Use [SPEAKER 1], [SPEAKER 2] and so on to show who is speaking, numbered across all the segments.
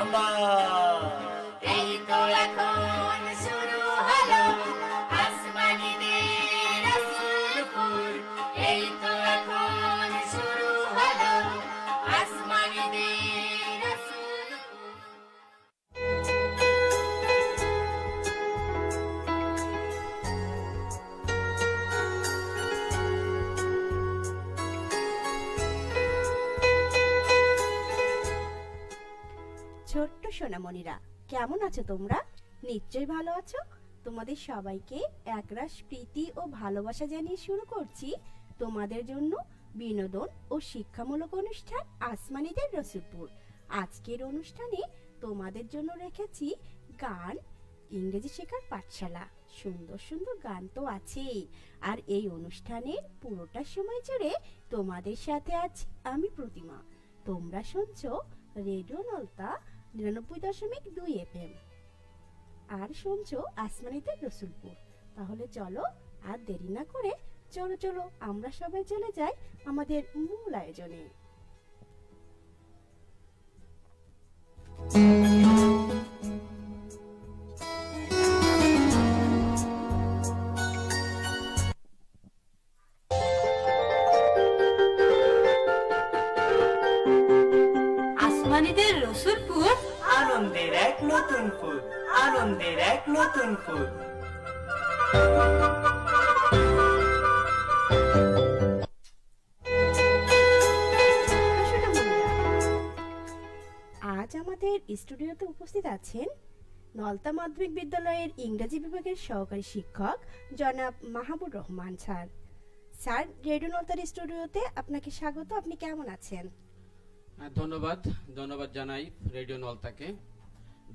[SPEAKER 1] আমার।
[SPEAKER 2] এই তো এখন শুরু হলো আসমানীদের রসুলপুর। এই তো এখন শুরু হলো আসমানীদের রসুলপুর।
[SPEAKER 3] ছোট্ট সোনামণিরা, কেমন আছো তোমরা? নিশ্চয়ই ভালো আছো। তোমাদের সবাইকে একরাশ প্রীতি ও ভালোবাসা জানিয়ে শুরু করছি তোমাদের জন্য বিনোদন ও শিক্ষামূলক অনুষ্ঠান আসমানীদের রসুলপুর। আজকের অনুষ্ঠানে তোমাদের জন্য রেখেছি গান, ইংরেজি শেখার পাঠশালা। সুন্দর সুন্দর গান তো আছেই। আর এই অনুষ্ঠানের পুরোটা সময় জুড়ে তোমাদের সাথে আছি আমি প্রতিমা। তোমরা শুনছো রেডিও নলতা 99.2 FM আর শুনছো আসমানীদের রসুলপুর। তাহলে চলো আর দেরি না করে চলো আমরা সবাই চলে যাই আমাদের মূল আয়োজনে।
[SPEAKER 2] আসমানীদের রসুলপুর।
[SPEAKER 1] আনন্দের এক নতুন ফুল, আনন্দের এক নতুন ফুল।
[SPEAKER 3] সোনামণিরা, আজ আমাদের স্টুডিওতে উপস্থিত আছেন নলতা মাধ্যমিক বিদ্যালয়ের ইংরেজি বিভাগের সহকারী শিক্ষক জনাব মাহবুব রহমান স্যার। স্যার, রেডিও নলতার স্টুডিওতে আপনাকে স্বাগত। আপনি কেমন আছেন?
[SPEAKER 4] ধন্যবাদ জানাই রেডিও নলতাকে,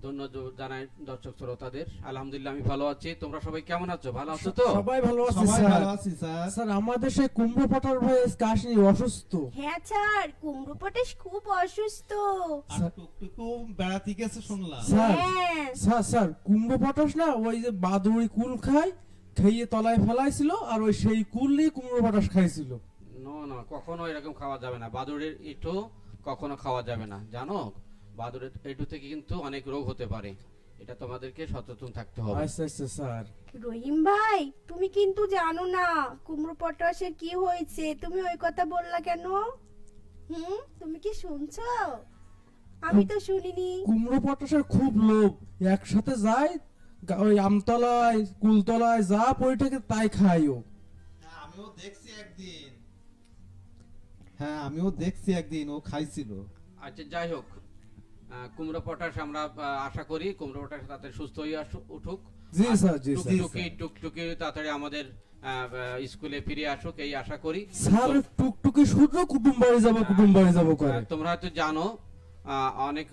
[SPEAKER 4] ধন্যবাদ জানাই দর্শক শ্রোতাদের। আলহামদুলিল্লাহ আমি ভালো আছি। তোমরা সবাই কেমন আছো? ভালো আছো তো?
[SPEAKER 5] সবাই ভালো আছি
[SPEAKER 6] সবাই
[SPEAKER 5] স্যার।
[SPEAKER 6] ভালো আছি স্যার।
[SPEAKER 5] স্যার, আমাদের সেই কুমড়ো পাঠার ভাই কাশি অসুস্থ।
[SPEAKER 3] হ্যাঁ স্যার, কুমড়ো পটেশ খুব অসুস্থ।
[SPEAKER 6] আর টুকটুকু বেড়াতে গেছে শুনলাম।
[SPEAKER 5] স্যার
[SPEAKER 3] হ্যাঁ
[SPEAKER 5] স্যার কুমড়ো পটাশ না, ওই যে বাদুড়ি কুল খায়, খেয়ে তলায় ফেলাইছিল, আর ওই সেই কুল নিয়ে কুমড়ো পটাশ খাইছিল।
[SPEAKER 4] না, কখনো এরকম খাওয়া যাবে না। বাদুড়ের ইটো কখনো খাওয়া যাবে না, জানো? বাদুড়ের ইটো থেকে কিন্তু অনেক রোগ হতে পারে, এটা তোমাদেরকে সচেতন থাকতে হবে।
[SPEAKER 5] আচ্ছা স্যার।
[SPEAKER 3] রহিম ভাই, তুমি কিন্তু জানো না কুমড়ো পটাশের কি হয়েছে। তুমি ওই কথা বললা কেন? তুমি কি শুনছো? আমি তো শুনিনি।
[SPEAKER 5] কুমড়ো পটাশের খুব লোভ, একসাথে যায় ওই আমতলায় কুলতলায় যা পড়ে থাকে তাই খাইও।
[SPEAKER 6] আমিও দেখছি একদিন ও খাইছিল।
[SPEAKER 4] আচ্ছা, যাই হোক, কুমড়ো পটাশ আমরা আশা করি কুমড়ো পটাশ তাড়াতাড়ি সুস্থ হয়ে উঠুক।
[SPEAKER 5] জি স্যার, জি স্যার।
[SPEAKER 4] টুকটুকি তাড়াতাড়ি আমাদের স্কুলে ফিরে আসুক, এই আশা করি।
[SPEAKER 5] স্যার, টুকটুকি শুধু কুটুম বাড়ি যাব করে।
[SPEAKER 4] তোমরা হয়তো জানো অনেক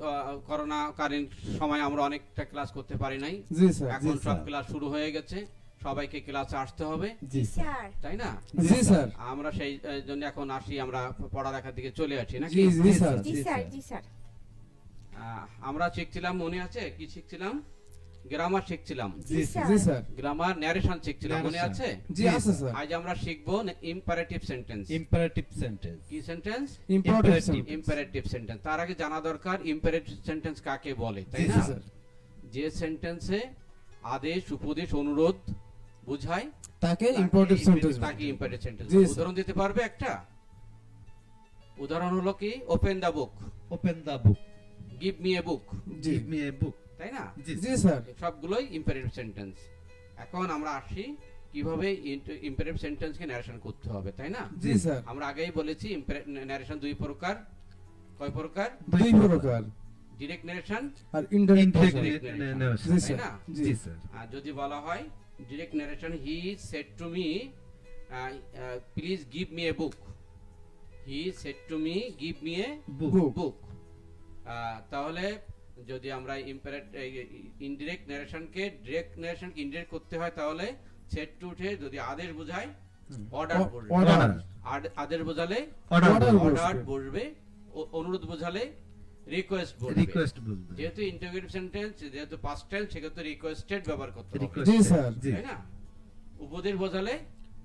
[SPEAKER 4] করোনা কালীন সময় আমরা অনেকটা ক্লাস করতে পারি নাই।
[SPEAKER 5] জি স্যার।
[SPEAKER 4] এখন সব ক্লাস শুরু হয়ে গেছে, সবাইকে ক্লাসে আসতে হবে,
[SPEAKER 6] জি
[SPEAKER 3] স্যার।
[SPEAKER 4] তাই না?
[SPEAKER 5] জি স্যার।
[SPEAKER 4] আমরা সেই জন্য এখন আসি, আমরা পড়ালেখার দিকে চলে আসি নাকি?
[SPEAKER 5] জি স্যার।
[SPEAKER 3] জি স্যার, জি স্যার।
[SPEAKER 4] আমরা শিখছিলাম, মনে আছে কি শিখছিলাম? গ্রামার শিখছিলাম,
[SPEAKER 3] জি স্যার।
[SPEAKER 5] জি স্যার।
[SPEAKER 4] গ্রামার ন্যারেশন শিখছিলাম, মনে আছে?
[SPEAKER 5] জি আছে স্যার।
[SPEAKER 4] আজ আমরা শিখবো ইম্পারেটিভ সেন্টেন্স।
[SPEAKER 6] Imperative sentence.
[SPEAKER 4] কি সেন্টেন্স?
[SPEAKER 5] ইম্পর্টেন্ট।
[SPEAKER 4] Imperative sentence. তার আগে জানা দরকার ইম্পারেটিভ সেন্টেন্স কাকে বলে, তাই
[SPEAKER 5] জি
[SPEAKER 4] না?
[SPEAKER 5] স্যার।
[SPEAKER 4] যে সেন্টেন্সে আদেশ, উপদেশ, অনুরোধ বুঝায়
[SPEAKER 5] তাকে ইম্পর্টেন্ট সেন্টেন্স
[SPEAKER 4] তাকে ইম্পারেটিভ সেন্টেন্স।
[SPEAKER 5] জি স্যার।
[SPEAKER 4] উদাহরণ দিতে পারবে একটা? উদাহরণ হলো কি, open the book,
[SPEAKER 6] open the book,
[SPEAKER 4] give me a book,
[SPEAKER 5] জি
[SPEAKER 6] গিভ মি এ বুক।
[SPEAKER 4] তাই না?
[SPEAKER 5] জি স্যার।
[SPEAKER 4] সবগুলোই ইম্পারেটিভ সেন্টেন্স। এখন আমরা আসি কিভাবে ইম্পারেটিভ সেন্টেন্সকে ন্যারেশন করতে হবে, তাই না?
[SPEAKER 5] জি স্যার।
[SPEAKER 4] আমরা আগেই বলেছি ন্যারেশন দুই প্রকার। কয় প্রকার?
[SPEAKER 5] দুই প্রকার।
[SPEAKER 4] ডিরেক্ট ন্যারেশন
[SPEAKER 5] আর ইনডাইরেক্ট
[SPEAKER 6] narration।
[SPEAKER 5] জি
[SPEAKER 4] তাই
[SPEAKER 5] স্যার।
[SPEAKER 4] না?
[SPEAKER 5] জি
[SPEAKER 6] স্যার।
[SPEAKER 4] আর যদি বলা হয় direct narration, he said to me please give me a book, he said to me give me a
[SPEAKER 5] book.
[SPEAKER 4] Book. তাহলে যদি আমরা ইনডিরেক্ট ন্যারেশনকে ডিরেক্ট ন্যারেশনকে ইনডিরেক্ট করতে হয়, তাহলে সেড টু উঠে যদি আদেশ বোঝায় অর্ডার বসবে,
[SPEAKER 5] অর্ডার।
[SPEAKER 4] আদেশ বোঝালে
[SPEAKER 5] অর্ডার
[SPEAKER 4] অর্ডার বসবে, অনুরোধ বোঝালে রিকোয়েস্ট বলবে।
[SPEAKER 6] রিকোয়েস্ট বলবে।
[SPEAKER 4] যেহেতু ইন্টারোগেটিভ সেন্টেন্স, যেহেতু পাস্ট টেন্স, সেক্ষেত্রে রিকোয়েস্টেড ব্যবহার করতে হবে,
[SPEAKER 5] জি স্যার।
[SPEAKER 6] জি।
[SPEAKER 4] তাই না? উপদেশ বোঝালে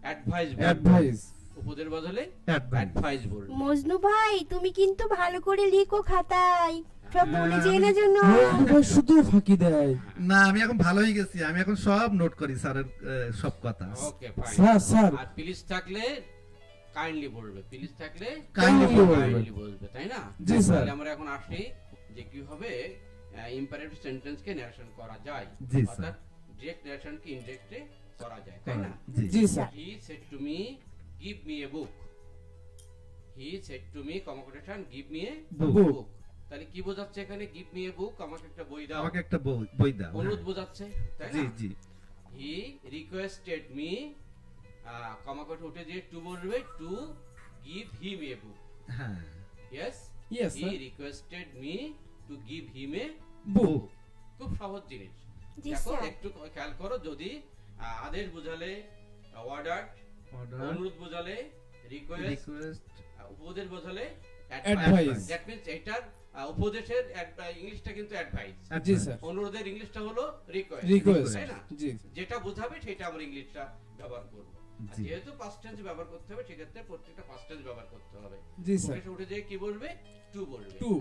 [SPEAKER 4] অ্যাডভাইস,
[SPEAKER 5] অ্যাডভাইস।
[SPEAKER 4] উপদেশ বোঝালে
[SPEAKER 6] অ্যাডভাইস।
[SPEAKER 4] অ্যাডভাইস বলবে।
[SPEAKER 3] মজনু ভাই, তুমি কিন্তু ভালো করে লিখো খাতায়। সব ভুলে যেয়ে না জন্য
[SPEAKER 5] মজনু ভাই শুধু ফাঁকি দেয়।
[SPEAKER 6] না আমি এখন ভালো হয়ে গেছি, আমি এখন সব নোট করি স্যারের সব কথা।
[SPEAKER 4] Okay fine.
[SPEAKER 5] স্যার
[SPEAKER 4] আর প্লিজ থাকলে কাইন্ডলি বলবে, প্লিজ থাকলে
[SPEAKER 6] Kindly
[SPEAKER 5] বলবে।
[SPEAKER 4] কাইন্ডলি বলবে, তাই না?
[SPEAKER 5] জি, স্যার।
[SPEAKER 4] তাহলে আমরা এখন আসি যে কিভাবে ইম্পারেটিভ সেন্টেন্সকে নারেশন করা যায়,
[SPEAKER 6] জি, স্যার।
[SPEAKER 4] অর্থাৎ ডিরেক্ট নারেশনকে ইনডিরেক্টে করা যায়, তাই না?
[SPEAKER 6] জি
[SPEAKER 5] জি sir.
[SPEAKER 4] He said to me, give me a book. He said to me, কমোটেশন, give me a
[SPEAKER 6] Book.
[SPEAKER 4] book. তাহলে কি বোঝাচ্ছে এখানে give me a book? আমাকে একটা বই দাও।
[SPEAKER 6] আমাকে একটা বই দাও।
[SPEAKER 4] অনুরোধ বোঝাচ্ছে, তাই
[SPEAKER 6] জি
[SPEAKER 4] না?
[SPEAKER 6] জি
[SPEAKER 4] He requested me, কমাকটে উঠে দিয়ে টু বলবে, to give him a book.
[SPEAKER 6] হ্যাঁ
[SPEAKER 4] Yes?
[SPEAKER 5] Yes,
[SPEAKER 4] He
[SPEAKER 5] sir.
[SPEAKER 4] requested me to give him a
[SPEAKER 5] বুক।
[SPEAKER 4] খুব সহজ জিনিস।
[SPEAKER 3] জি
[SPEAKER 4] দেখো
[SPEAKER 3] স্যার
[SPEAKER 4] একটু খেয়াল করো, যদি আদেশ বোঝালে অর্ডার,
[SPEAKER 6] অর্ডার
[SPEAKER 4] অনুরোধ বোঝালে রিকোয়েস্ট,
[SPEAKER 6] রিকোয়েস্ট
[SPEAKER 4] উপদেশ বোঝালে
[SPEAKER 5] Advice.
[SPEAKER 4] দ্যাট মিন্স এটার উপদেশের ইংলিশটা কিন্তু অ্যাডভাইস,
[SPEAKER 5] জি স্যার।
[SPEAKER 4] অনুরোধের ইংলিশটা হলো রিকোয়েস্ট,
[SPEAKER 5] রিকোয়েস্ট।
[SPEAKER 4] তাই না?
[SPEAKER 5] জি
[SPEAKER 4] যেটা বোঝাবে সেটা আমরা ইংলিশটা ব্যবহার করব। আর
[SPEAKER 6] জি।
[SPEAKER 4] যেহেতু পাস্ট টেন্স ব্যবহার করতে হবে, সেক্ষেত্রে প্রত্যেকটা পাস্ট টেন্স ব্যবহার করতে হবে।
[SPEAKER 5] জি স্যার।
[SPEAKER 4] উঠে উঠে যে কি বলবে, টু বলবে,
[SPEAKER 5] টু।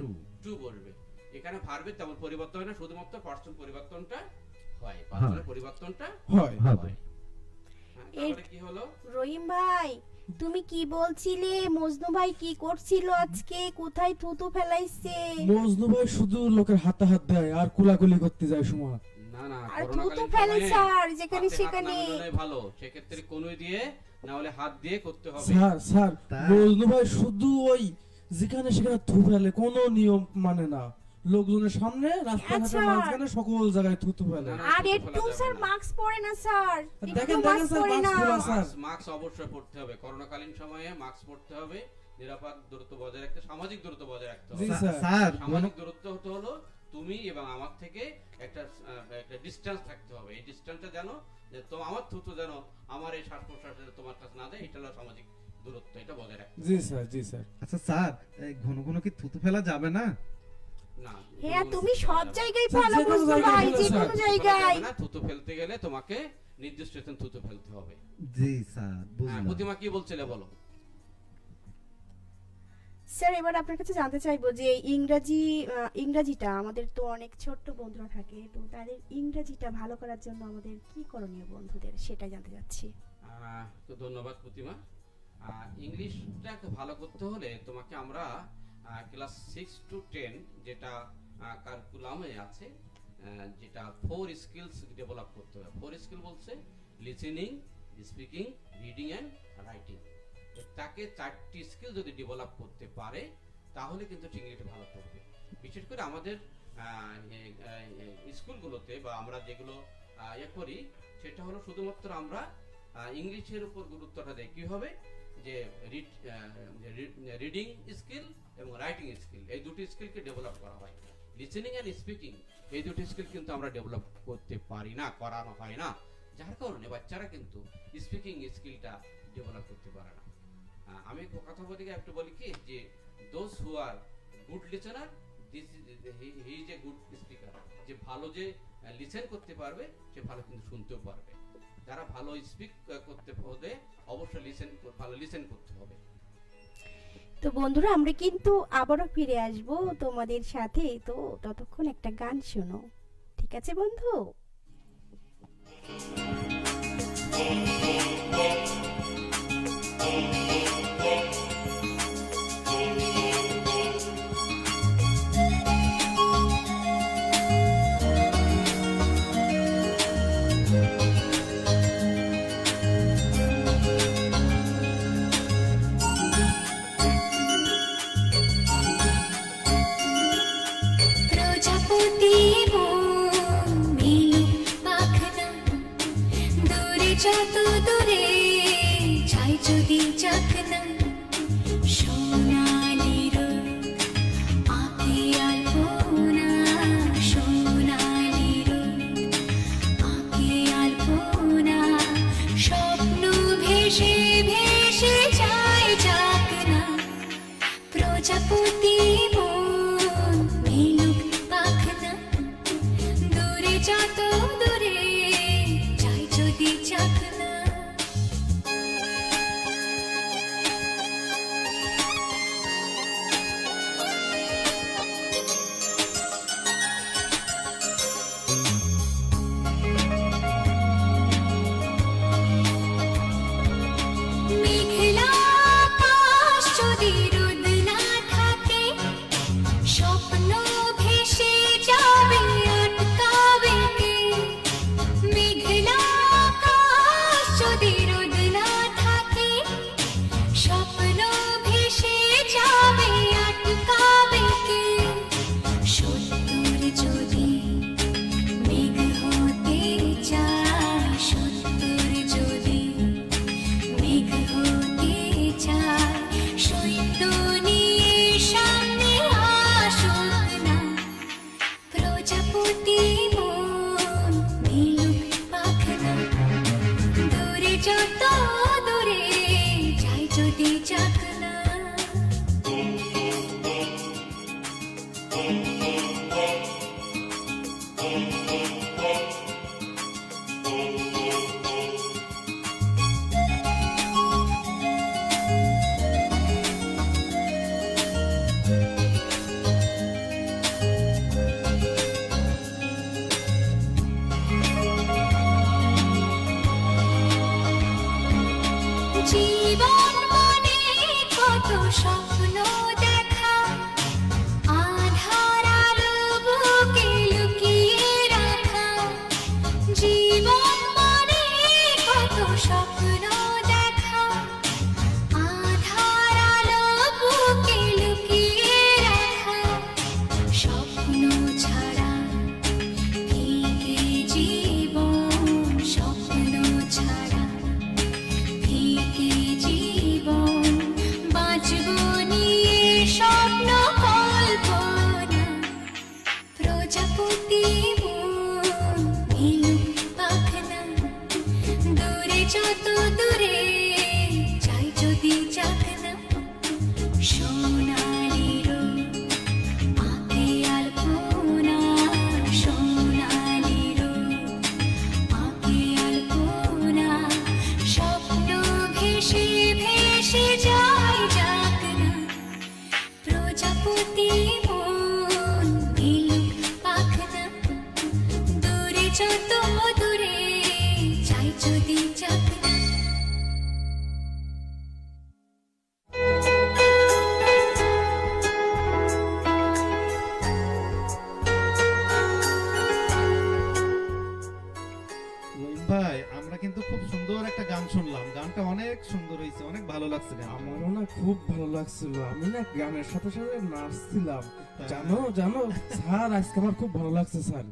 [SPEAKER 4] টু বলবে। এখানে ভার্বের তেমন পরিবর্তন হয় না, শুধুমাত্র পার্সন পরিবর্তনটা হয়, পার্সনের পরিবর্তনটা
[SPEAKER 5] হয়।
[SPEAKER 6] হবে।
[SPEAKER 4] হ্যাঁ, তাহলে কি হলো?
[SPEAKER 3] রহিম ভাই তুমি কি বলছিলে? মজনু ভাই কি করছিল আজকে? কোথায় থুতু ফেলাইছে?
[SPEAKER 5] মজনু ভাই শুধু লোকের হাতে হাত দেয় আর কুলাকুলি করতে যায় সময়।
[SPEAKER 4] না না,
[SPEAKER 3] আর
[SPEAKER 4] করোনাকালীন
[SPEAKER 3] থুতু ফেলে
[SPEAKER 4] সময়ে
[SPEAKER 3] স্যার যেখানে
[SPEAKER 4] হাতে হাত
[SPEAKER 3] সেখানে।
[SPEAKER 4] না মেলানোই ভালো, সেক্ষেত্রে কনুই দিয়ে না হলে হাত দিয়ে করতে হবে।
[SPEAKER 5] স্যার
[SPEAKER 6] তাই?
[SPEAKER 5] মজনু ভাই শুধু ওই যেখানে সেখানে থু ফেলে, কোনো নিয়ম মানে না। লোকজনের সামনে, রাস্তাঘাটের
[SPEAKER 3] আচ্ছা।
[SPEAKER 5] মাঝখানে সকল জায়গায় থুতু ফেলে।
[SPEAKER 4] না, না,
[SPEAKER 3] আর
[SPEAKER 4] থুতু
[SPEAKER 3] একটু
[SPEAKER 4] ফেলা
[SPEAKER 3] স্যার
[SPEAKER 4] যাবে না।
[SPEAKER 3] মাস্ক পরে না স্যার, একটু
[SPEAKER 5] দেখেন
[SPEAKER 3] মাস্ক
[SPEAKER 5] স্যার,
[SPEAKER 3] পরে না।
[SPEAKER 5] মাস্ক খোলা স্যার।
[SPEAKER 4] মাস্ক অবশ্যই পড়তে হবে, করোনাকালীন সময়ে মাস্ক পড়তে হবে, নিরাপদ দূরত্ব বজায় রাখতে, সামাজিক দূরত্ব বজায় রাখতে
[SPEAKER 5] জি
[SPEAKER 4] হবে।
[SPEAKER 5] স্যার।
[SPEAKER 6] স্যার
[SPEAKER 4] সামাজিক দূরত্ব হতে হলো তুমি এবং আমার থেকে একটা ডিসটেন্স থাকতে হবে। এই ডিসটেন্সটা জানো যে তো আমার থুতু যেন আমার এই শ্বাস প্রশ্বাসে তোমার কাছে না দেয়, এটা হলো সামাজিক দূরত্ব, এটা বজায় রাখতে হবে।
[SPEAKER 5] জি স্যার, জি স্যার।
[SPEAKER 6] আচ্ছা স্যার এই ঘন ঘন কি থুতু ফেলা যাবে না?
[SPEAKER 4] না,
[SPEAKER 3] হ্যাঁ
[SPEAKER 4] থুতু
[SPEAKER 3] তুমি
[SPEAKER 4] ফেলা
[SPEAKER 3] সব
[SPEAKER 4] যাবে না।
[SPEAKER 3] জায়গায়
[SPEAKER 5] স্যার,
[SPEAKER 3] ফেলো
[SPEAKER 5] যে কোনো
[SPEAKER 3] মজনু
[SPEAKER 5] জায়গায়
[SPEAKER 3] ভাই,
[SPEAKER 5] ফেলো,
[SPEAKER 3] যে
[SPEAKER 5] স্যার।
[SPEAKER 3] কোনো
[SPEAKER 4] থুতু ফেলা
[SPEAKER 3] জায়গায়।
[SPEAKER 4] যাবে না, থুতু ফেলতে গেলে তোমাকে নির্দিষ্ট স্থানে থুতু ফেলতে হবে।
[SPEAKER 6] জি স্যার
[SPEAKER 4] হ্যাঁ,
[SPEAKER 6] বুঝলাম।
[SPEAKER 4] প্রতিমা কি বলছিলে বলো?
[SPEAKER 3] স্যার এবার আপনার কাছে জানতে চাইবো যে ইংরাজিটা আমাদের তো অনেক ছোট্ট বন্ধুরা থাকে, তো তাদের ইংরাজিটা ভালো করার জন্য আমাদের কি করণীয় বন্ধুদের, সেটা জানতে চাচ্ছি।
[SPEAKER 4] তো ধন্যবাদ প্রতিমা। ইংলিশটা ভালো করতে হলে তোমাকে আমরা ক্লাস 6 to 10 যেটা কারিকুলামে আছে, যেটা 4 স্কিলস ডেভেলপ করতে হবে। 4 স্কিল বলছে listening, speaking, reading and writing. তাকে 4টি স্কিল যদি ডেভেলপ করতে পারে তাহলে কিন্তু ইংলিশটা ভালো করবে। বিশেষ করে আমাদের স্কুলগুলোতে বা আমরা যেগুলো করি, সেটা হলো শুধুমাত্র আমরা ইংলিশের উপর গুরুত্বটা দেয়। কি হবে যে রিডিং স্কিল এবং রাইটিং স্কিল, এই দুটি স্কিলকে ডেভেলপ করা হয়। লিসেনিং অ্যান্ড স্পিকিং এই দুটি স্কিল কিন্তু আমরা ডেভেলপ করতে পারি না, করানো হয় না, যার কারণে বাচ্চারা কিন্তু স্পিকিং স্কিলটা ডেভেলপ করতে পারে না। আমি কথা বলি একটু বলি কি যে those who are good listener, he is a good speaker. যে ভালো যে লিসেন করতে পারবে সে ভালো কিন্তু শুনতেও পারবে। যারা ভালো স্পিক করতে হলে অবশ্যই ভালো লিসেন করতে হবে।
[SPEAKER 3] তো বন্ধুরা আমরা কিন্তু আবারও ফিরে আসব তোমাদের সাথে, তো ততক্ষণ একটা গান শোনো, ঠিক আছে বন্ধু?
[SPEAKER 2] প্রজাপতি মন মেলো পাখনা, দূরে যত দূরে চাই যদি চাকনা, সোনালি রোদ আঁকে আলপনা, সোনালি রোদ আঁকে আলপনা, স্বপ্ন ভেসে ভেসে যায় চাকনা, প্রজাপতি মন মেলুক পাখনা, দূরে যত দূরে চাই যদি চাকনা। স্বপ্ন ভেসে যাবে আটকাবে কে মেঘলা আকাশ যদি রোদ না থাকে স্বপ্ন ভেসে যাবে আটকাবে কে সত্তর যদি মেঘ হতে চায় সত্তর যদি মেঘ হতে চায় সৈন্য নিয়ে সামনে আসুক না প্রজাপতি মন নীলুক পাখনা দূরে যত দূরে যাই যদি যাক না জীবন মানে কত স্বপ্ন দেখা আধার আলো বুকে লুকিয়ে রাখা জীবন মানে কত স্বপ্ন দেখা আধার আলো বুকে লুকিয়ে রাখা স্বপ্ন ছাড়া ফিকে জীবন স্বপ্ন ছাড়া ফিকে জীবন বাঁচব নিয়ে স্বপ্ন কল্পনা প্রজাপতি মন নীলুক পাখনা দূরে যত দূরে যাই যদি যাক না সোনালি রোদ আঁকে আলপনা সোনালি রোদ আঁকে আলপনা স্বপ্ন ভেসে ভেসে যায় যাক না প্রজাপতি মন নীলুক পাখনা দূরে যত দূরে যাই যদি যাক না
[SPEAKER 6] রহিম ভাই আমরা কিন্তু খুব সুন্দর একটা গান শুনলাম, গানটা অনেক সুন্দর হয়েছে, অনেক ভালো লাগছে গানটা।
[SPEAKER 5] আমারও না খুব ভালো লাগছিল, আমি না গানের সাথে সাথে নাচছিলাম। জানো জানো স্যার, আজকে আমার খুব ভালো লাগছে স্যার,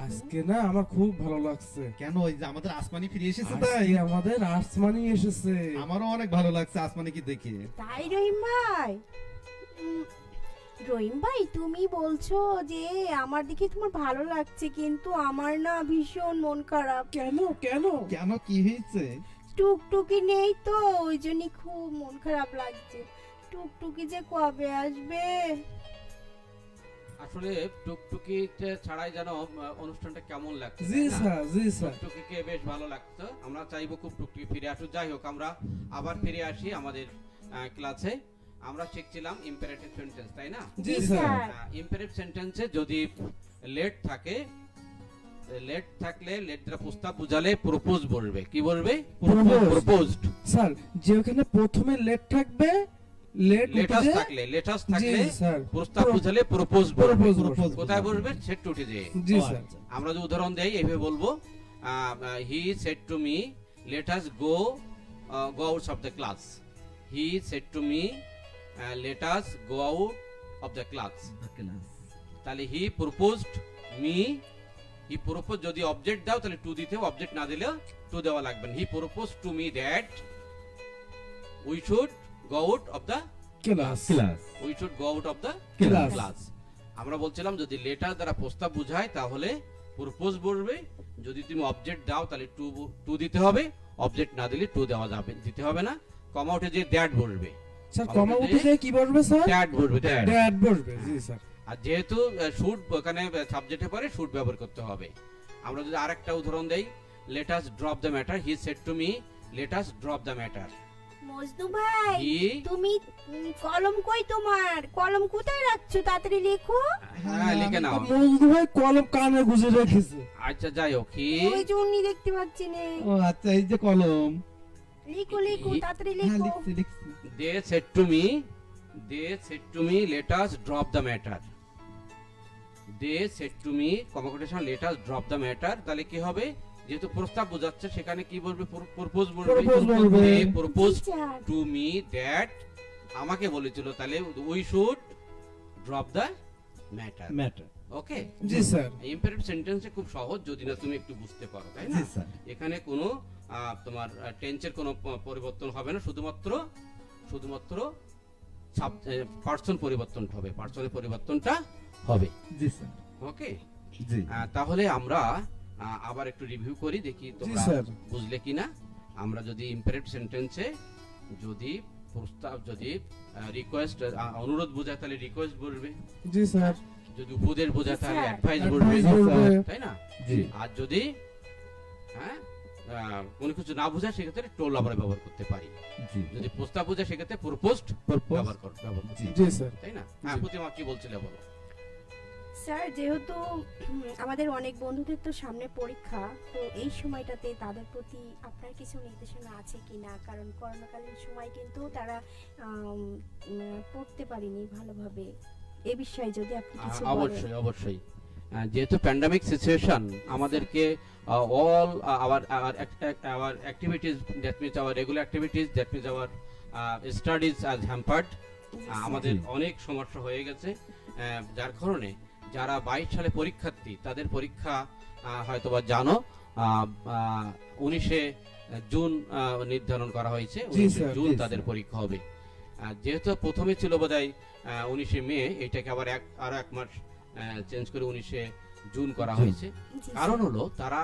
[SPEAKER 5] আজকে না আমার খুব ভালো লাগছে।
[SPEAKER 6] কেন ওই যে আমাদের আসমানি ফিরে এসেছে তাই?
[SPEAKER 5] আজকে আমাদের আসমানি এসেছে।
[SPEAKER 6] আমারও অনেক ভালো লাগছে আসমানি কি দেখে।
[SPEAKER 3] তাই রহিম ভাই? রহিম ভাই তুমি বলছো যে আমার দিকে তোমার ভালো লাগছে, কিন্তু আমার না ভীষণ মন খারাপ।
[SPEAKER 5] কেন কেন?
[SPEAKER 6] কেন, কি হয়েছে?
[SPEAKER 3] টুকটুকি নেই তো, ওই জন্যই খুব মন খারাপ লাগছে। টুকটুকি যে কবে আসবে?
[SPEAKER 4] আসলে টুকটুকি ছাড়াই যেন অনুষ্ঠানটা কেমন লাগছে,
[SPEAKER 5] জি
[SPEAKER 4] তাই না?
[SPEAKER 5] স্যার, জি স্যার।
[SPEAKER 4] টুকটুকিকে বেশ ভালো লাগতো, আমরা চাইবো খুব টুকটুকি ফিরে আসুক। যাই হোক, আমরা আবার ফিরে আসি আমাদের ক্লাসে। আমরা শিখছিলাম ইম্পারেটিভ সেন্টেন্স, তাই না?
[SPEAKER 5] জি
[SPEAKER 3] জি
[SPEAKER 5] স্যার।
[SPEAKER 3] স্যার।
[SPEAKER 4] ইম্পারেটিভ সেন্টেন্সে যদি লেট থাকে, লেট থাকলে লেট দ্বারা প্রস্তাব বুঝালে প্রপোজ বলবে। কি বলবে?
[SPEAKER 5] Propose।
[SPEAKER 4] প্রপোজড।
[SPEAKER 5] স্যার, যেখানে প্রথমে লেট থাকবে,
[SPEAKER 4] লেটাস থাকলে
[SPEAKER 5] জি স্যার,
[SPEAKER 4] প্রস্তাব বুঝালে প্রপোজ বলবে।
[SPEAKER 5] Propose
[SPEAKER 4] কোথায় বলবে? সেট টু উঠে দিয়ে।
[SPEAKER 5] জি স্যার।
[SPEAKER 4] আমরা যে উদাহরণ দেই এইভাবে বলবো, he said to me let us go out of the class. He said to me let us go out of the class. তাহলে he proposed me, he propose যদি অবজেক্ট দাও তাহলে টু দিতে হবে, অবজেক্ট না দিলে টু দেওয়া লাগবে না। হি propose to me that we should go out of the
[SPEAKER 5] class.
[SPEAKER 4] We should go out of the
[SPEAKER 5] Class।
[SPEAKER 4] Class. আমরা বলছিলাম যদি লেটার দ্বারা প্রস্তাব বোঝায় তাহলে প্রপোজ বলবে, যদি তুমি অবজেক্ট দাও তাহলে টু দিতে হবে, অবজেক্ট না দিলে টু দেওয়া যাবে, দিতে হবে না। কমা উঠে যে দ্যাট বলবে।
[SPEAKER 5] স্যার, কমা উঠে যায় কি বলবে স্যার?
[SPEAKER 4] দ্যাট বলবে, দ্যাট।
[SPEAKER 5] দ্যাট বলবে, জি স্যার।
[SPEAKER 4] আর যেহেতু শুড ওখানে সাবজেক্টে পরে শুড ব্যবহার করতে হবে। আমরা যদি আরেকটা উদাহরণ দেই, let us drop the matter. He said to me let us drop the matter.
[SPEAKER 3] Majnu ভাই,
[SPEAKER 4] হি
[SPEAKER 3] তুমি কলম কই তোমার? কলম কোথায় রাখছো? তাড়াতাড়ি লেখো।
[SPEAKER 4] হ্যাঁ, লিখে নাও।
[SPEAKER 5] মজনু ভাই কলম কানে গুজে রেখেছে।
[SPEAKER 4] আচ্ছা, যাই হোক, হি
[SPEAKER 3] ওই জন্যই দেখতে পাচ্ছি না।
[SPEAKER 6] ও আচ্ছা, এই যে কলম।
[SPEAKER 3] লিখো লিখো, তাড়াতাড়ি
[SPEAKER 6] হ্যাঁ,
[SPEAKER 3] লিখো।
[SPEAKER 6] লিখছি।
[SPEAKER 4] They said to me they said to me, let us drop the matter. They said to me, comma let us drop the matter, তাহলে কি হবে, যেহেতু প্রস্তাব বোঝাচ্ছে সেখানে কি বলবে, প্রপোজ বলবে।
[SPEAKER 5] Propose বলবে।
[SPEAKER 4] They proposed
[SPEAKER 3] Teacher,
[SPEAKER 4] to me that, আমাকে বলেছিল, তাহলে we should drop the matter.
[SPEAKER 6] Matter.
[SPEAKER 4] Okay,
[SPEAKER 5] G sir.
[SPEAKER 4] Imperative সেন্টেন্সে খুব সহজ যদি না তুমি একটু বুঝতে পারো, তাই না?
[SPEAKER 6] জি স্যার।
[SPEAKER 4] এখানে কোনো তোমার টেন্সের কোনো পরিবর্তন হবে না, শুধুমাত্র পার্সন পরিবর্তন হবে, পার্সনের পরিবর্তনটা হবে।
[SPEAKER 6] জি স্যার।
[SPEAKER 4] ওকে,
[SPEAKER 6] জি।
[SPEAKER 4] তাহলে আমরা আবার একটু রিভিউ করি, দেখি তোমরা
[SPEAKER 5] স্যার।
[SPEAKER 4] বুঝলে কিনা। আমরা যদি ইম্পারেটিভ সেন্টেন্সে যদি প্রস্তাব, যদি রিকোয়েস্ট, অনুরোধ বোঝায় তাহলে রিকোয়েস্ট বলবে,
[SPEAKER 5] জি স্যার।
[SPEAKER 4] যদি উপদেশ বোঝায় তাহলে
[SPEAKER 3] স্যার।
[SPEAKER 4] অ্যাডভাইস বলবে,
[SPEAKER 5] Advice বলবে।
[SPEAKER 4] তাই না?
[SPEAKER 6] জি।
[SPEAKER 4] আর যদি কোনো কিছু না বোঝায় সেক্ষেত্রে টোল আমরা ব্যবহার করতে পারি।
[SPEAKER 6] জি।
[SPEAKER 4] যদি প্রস্তাব বোঝায় সেক্ষেত্রে প্রপোজড
[SPEAKER 6] Propose।
[SPEAKER 4] ব্যবহার করতে,
[SPEAKER 6] জি।
[SPEAKER 5] জি স্যার।
[SPEAKER 4] তাই না? হ্যাঁ, প্রতিমা কি বলছিলে বলো।
[SPEAKER 3] স্যার যেহেতু আমাদের অনেক বন্ধুদের তো সামনে পরীক্ষা, তো এই সময়টাতে তাদের প্রতি আপনার কিছু নির্দেশনা আছে কিনা, কারণ করোনাকালীন সময় কিন্তু তারা পড়তে পারেনি ভালোভাবে, এ বিষয়ে যদি আপনি কিছু বলেন।
[SPEAKER 4] অবশ্যই অবশ্যই, যেহেতু প্যান্ডামিক সিচুয়েশন আমাদেরকে all our activities, that means our regular activities, that means our studies as hampered,
[SPEAKER 3] G, sir.
[SPEAKER 4] আমাদের অনেক সমস্যা হয়ে গেছে, যার কারণে যারা 22 সালে পরীক্ষার্থী তাদের পরীক্ষা হয়তোবা জানো 19শে জুন নির্ধারণ করা হয়েছে,
[SPEAKER 5] জি
[SPEAKER 4] 19শে
[SPEAKER 5] স্যার,
[SPEAKER 4] জুন
[SPEAKER 6] জি
[SPEAKER 4] তাদের
[SPEAKER 6] স্যার।
[SPEAKER 4] পরীক্ষা হবে। যেহেতু প্রথমে ছিল বোধহয় 19শে মে, এটাকে আবার আরো এক মাস চেঞ্জ করে 19শে জুন করা
[SPEAKER 6] জুন।
[SPEAKER 4] হয়েছে।
[SPEAKER 3] জি,
[SPEAKER 4] কারণ
[SPEAKER 3] স্যার।
[SPEAKER 4] হলো তারা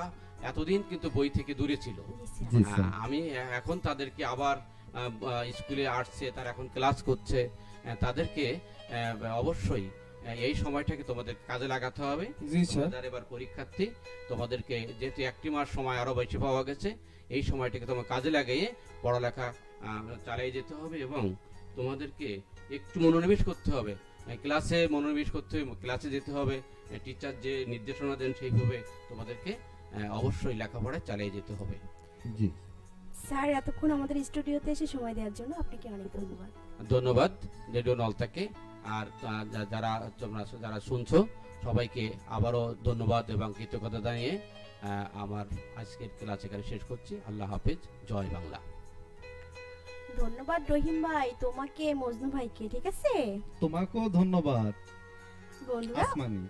[SPEAKER 4] এতদিন কিন্তু বই থেকে দূরে ছিল।
[SPEAKER 3] জি, স্যার।
[SPEAKER 6] জি স্যার।
[SPEAKER 4] আমি এখন তাদেরকে আবার স্কুলে আসছে, তারা এখন ক্লাস করছে, তাদেরকে অবশ্যই এই সময়টাকে তোমাদের কাজে লাগাতে হবে।
[SPEAKER 5] জি স্যার।
[SPEAKER 4] তোমাদের এবার পরীক্ষার্থী, তোমাদেরকে যেহেতু একটি মাস সময় আরো বেশি পাওয়া গেছে, এই সময়টাকে তোমার কাজে লাগিয়ে পড়ালেখা চালিয়ে যেতে হবে এবং তোমাদেরকে একটু মনোনিবেশ করতে হবে, ক্লাসে মনোনিবেশ করতে হবে, ক্লাসে যেতে হবে, টিচার যে নির্দেশনা দেন সেইভাবে তোমাদেরকে অবশ্যই লেখাপড়া চালিয়ে যেতে হবে।
[SPEAKER 6] জি।
[SPEAKER 3] স্যার এতক্ষণ আমাদের স্টুডিওতে এসে সময় দেওয়ার জন্য আপনাকে অনেক ধন্যবাদ।
[SPEAKER 4] ধন্যবাদ রেডিও নলতাকে, আর যারা শুনছো সবাইকে আবারও ধন্যবাদ এবং কৃতজ্ঞতা জানিয়ে আমার আজকের ক্লাস এখানে শেষ করছি। আল্লাহ হাফেজ, জয় বাংলা।
[SPEAKER 3] ধন্যবাদ রহিম ভাই তোমাকে, মজনু ভাইকে, ঠিক আছে
[SPEAKER 6] তোমাকেও ধন্যবাদ
[SPEAKER 3] বন্ধুরা।
[SPEAKER 6] আসমানি।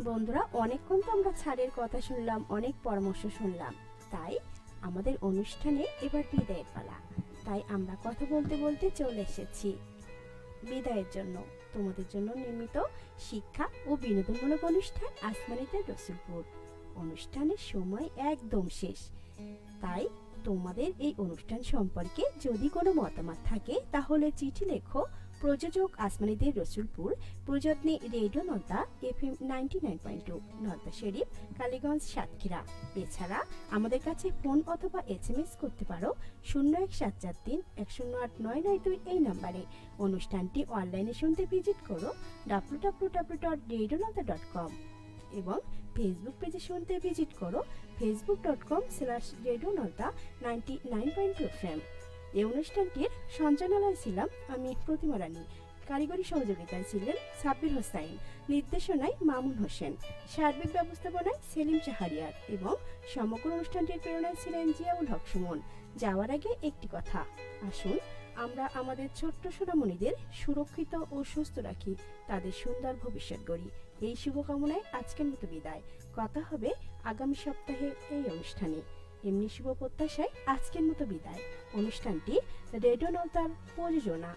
[SPEAKER 3] বন্ধুরা অনেকক্ষণ তো আমরা ছাড়ের কথা শুনলাম, অনেক পরামর্শ শুনলাম, তাই আমাদের অনুষ্ঠানে এবার বিদায়ের পালা। তাই আমরা কথা বলতে বলতে চলে এসেছি বিদায়ের জন্য। তোমাদের জন্য নির্মিত শিক্ষা ও বিনোদনমূলক অনুষ্ঠান আসমানিতে রসুলপুর অনুষ্ঠানের সময় একদম শেষ। তাই তোমাদের এই অনুষ্ঠান সম্পর্কে যদি কোনো মতামত থাকে তাহলে চিঠি লেখো প্রযোজক আসমানিদের রসুলপুর, প্রযত্নে রেডিও নলতা FM 99.2, নলতা শরীফ, কালীগঞ্জ, সাতক্ষীরা। এছাড়া আমাদের কাছে ফোন অথবা SMS করতে পারো 01743 108 992 এই নম্বরে। অনুষ্ঠানটি অনলাইনে শুনতে ভিজিট করো www.radionalta.com এবং ফেসবুক পেজে শুনতে ভিজিট করো facebook.com/radionalta99.2 FM। এই অনুষ্ঠানটির সঞ্চালনায় ছিলাম আমি প্রতিমা রানী, কারিগরি সহযোগিতায় ছিলেন সাব্বির হোসাইন, নির্দেশনায় মামুন হোসেন, সার্বিক ব্যবস্থাপনায় সেলিম শাহরিয়ার এবং সমগ্র অনুষ্ঠানটির প্রেরণায় ছিলেন জিয়াউল হক সুমন। যাওয়ার আগে একটি কথা, আসুন আমরা আমাদের ছোট্ট সোনামণিদের সুরক্ষিত ও সুস্থ রাখি, তাদের সুন্দর ভবিষ্যৎ গড়ি। এই শুভকামনায় আজকের মতো বিদায়। কথা হবে আগামী সপ্তাহে এই অনুষ্ঠানে। এমনি শুভ প্রত্যাশায় আজকের মতো বিদায়। অনুষ্ঠানটি রেডিও নলতার প্রযোজনা।